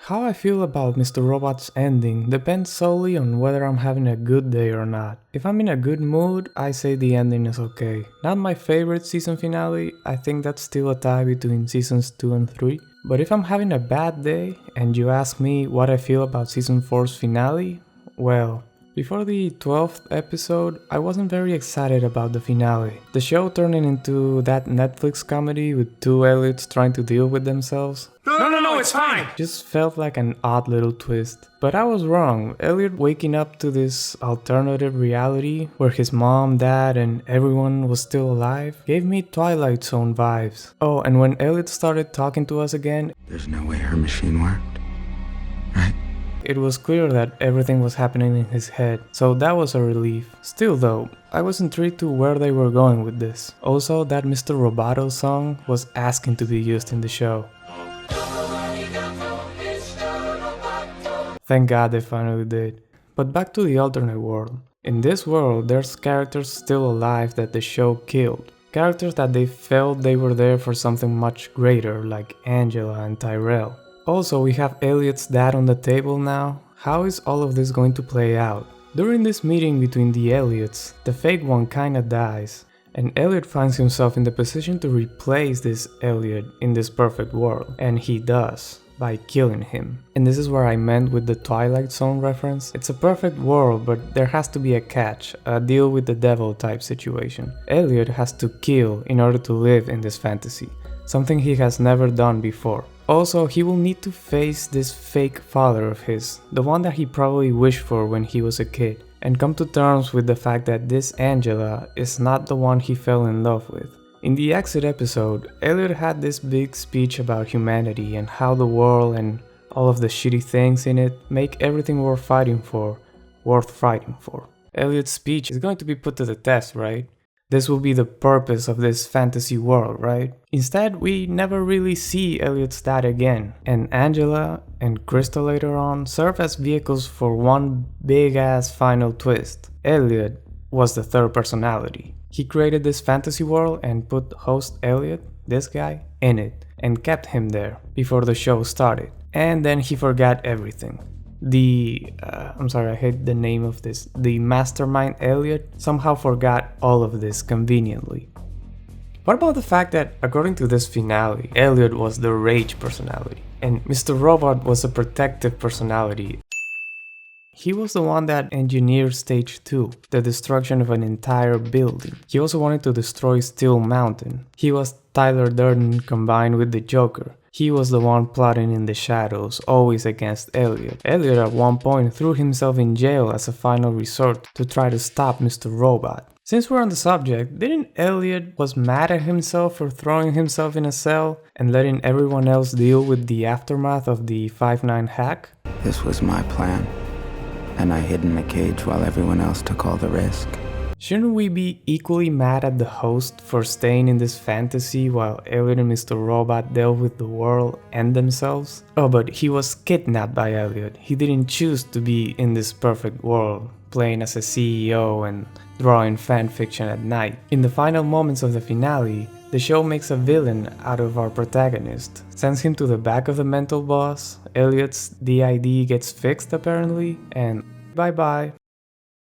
How I feel about Mr. Robot's ending depends solely on whether I'm having a good day or not. If I'm in a good mood, I say the ending is okay. Not my favorite season finale, I think that's still a tie between seasons 2 and 3. But if I'm having a bad day and you ask me what I feel about season 4's finale, well, before the 12th episode, I wasn't very excited about the finale. The show turning into that Netflix comedy with two Elliots trying to deal with themselves. No, it's fine! Just felt like an odd little twist. But I was wrong. Elliot waking up to this alternative reality where his mom, dad, and everyone was still alive gave me Twilight Zone vibes. Oh, and when Elliot started talking to us again, There's no way her machine worked, right? it was clear that everything was happening in his head, so that was a relief. Still though, I was intrigued to where they were going with this. Also, that Mr. Roboto song was asking to be used in the show. Thank God they finally did. But back to the alternate world. In this world, there's characters still alive that the show killed. Characters that they felt they were there for something much greater, like Angela and Tyrell. Also, we have Elliot's dad on the table now. How is all of this going to play out? During this meeting between the Elliots, the fake one kinda dies, and Elliot finds himself in the position to replace this Elliot in this perfect world, and he does, by killing him. And this is where I meant with the Twilight Zone reference. It's a perfect world, but there has to be a catch, a deal with the devil type situation. Elliot has to kill in order to live in this fantasy, something he has never done before. Also, he will need to face this fake father of his, the one that he probably wished for when he was a kid, and come to terms with the fact that this Angela is not the one he fell in love with. In the exit episode, Elliot had this big speech about humanity and how the world and all of the shitty things in it make everything worth fighting for. Elliot's speech is going to be put to the test, right? This will be the purpose of this fantasy world, right? Instead, we never really see Elliot's dad again, and Angela and Crystal later on serve as vehicles for one big ass final twist. Elliot was the third personality. He created this fantasy world and put host Elliot, this guy, in it, and kept him there before the show started. And then he forgot everything. I hate the name of this. The mastermind Elliot somehow forgot all of this conveniently. What about the fact that, according to this finale, Elliot was the rage personality, and Mr. Robot was a protective personality? He was the one that engineered Stage 2, the destruction of an entire building. He also wanted to destroy Steel Mountain. He was Tyler Durden combined with the Joker. He was the one plotting in the shadows, always against Elliot. Elliot at one point threw himself in jail as a final resort to try to stop Mr. Robot. Since we're on the subject, didn't Elliot was mad at himself for throwing himself in a cell and letting everyone else deal with the aftermath of the 5-9 hack? This was my plan, and I hid in a cage while everyone else took all the risk. Shouldn't we be equally mad at the host for staying in this fantasy while Elliot and Mr. Robot dealt with the world and themselves? Oh, but he was kidnapped by Elliot. He didn't choose to be in this perfect world, playing as a CEO and drawing fanfiction at night. In the final moments of the finale, the show makes a villain out of our protagonist, sends him to the back of the mental boss, Elliot's DID gets fixed apparently, and bye bye.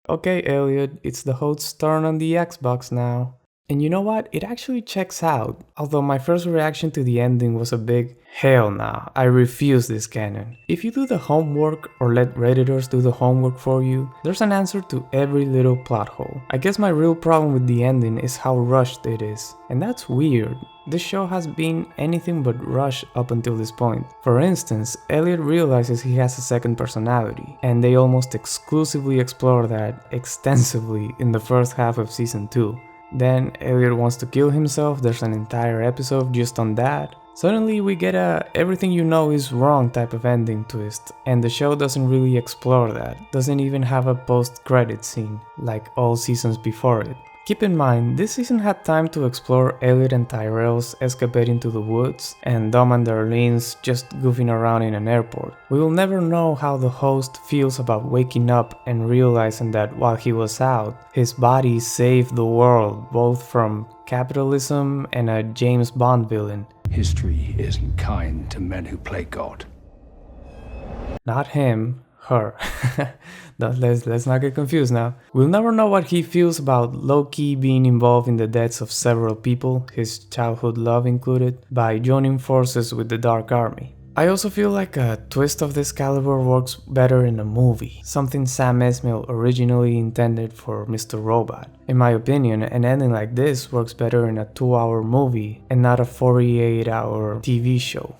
Okay, Elliot, it's the host's turn on the Xbox now. And you know what? It actually checks out. Although my first reaction to the ending was a big hell nah, I refuse this canon. If you do the homework or let Redditors do the homework for you, there's an answer to every little plot hole. I guess my real problem with the ending is how rushed it is. And that's weird. This show has been anything but rushed up until this point. For instance, Elliot realizes he has a second personality, and they almost exclusively explore that extensively in the first half of season 2. Then Elliot wants to kill himself, there's an entire episode just on that. Suddenly we get a everything you know is wrong type of ending twist, and the show doesn't really explore that, doesn't even have a post-credit scene, like all seasons before it. Keep in mind, this season had time to explore Elliot and Tyrell's escapade into the woods, and Dom and Darlene's just goofing around in an airport. We will never know how the host feels about waking up and realizing that while he was out, his body saved the world, both from capitalism and a James Bond villain. History isn't kind to men who play God. Not him, her. Let's not get confused now. We'll never know what he feels about Loki being involved in the deaths of several people, his childhood love included, by joining forces with the Dark Army. I also feel like a twist of this caliber works better in a movie, something Sam Esmail originally intended for Mr. Robot. In my opinion, an ending like this works better in a 2-hour movie and not a 48-hour TV show.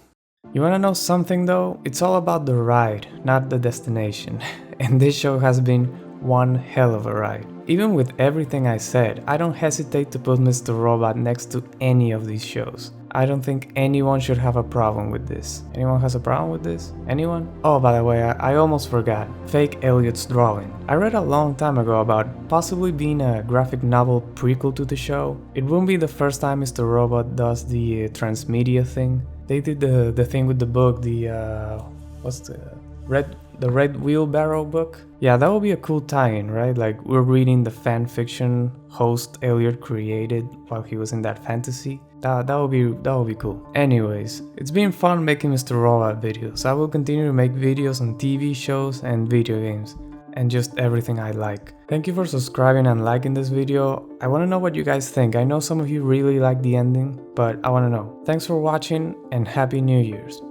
You wanna know something though? It's all about the ride, not the destination. And this show has been one hell of a ride. Even with everything I said, I don't hesitate to put Mr. Robot next to any of these shows. I don't think anyone should have a problem with this. Anyone has a problem with this? Anyone? Oh, by the way, I almost forgot. Fake Elliot's drawing. I read a long time ago about possibly being a graphic novel prequel to the show. It wouldn't be the first time Mr. Robot does the transmedia thing. They did the thing with the book, what's the Red Wheelbarrow book? Yeah, that would be a cool tie-in, right? Like, we're reading the fan fiction host Elliot created while he was in that fantasy. That would be cool. Anyways, it's been fun making Mr. Robot videos. I will continue to make videos on TV shows and video games, and just everything I like. Thank you for subscribing and liking this video. I want to know what you guys think. I know some of you really like the ending, but I want to know. Thanks for watching and Happy New Year's.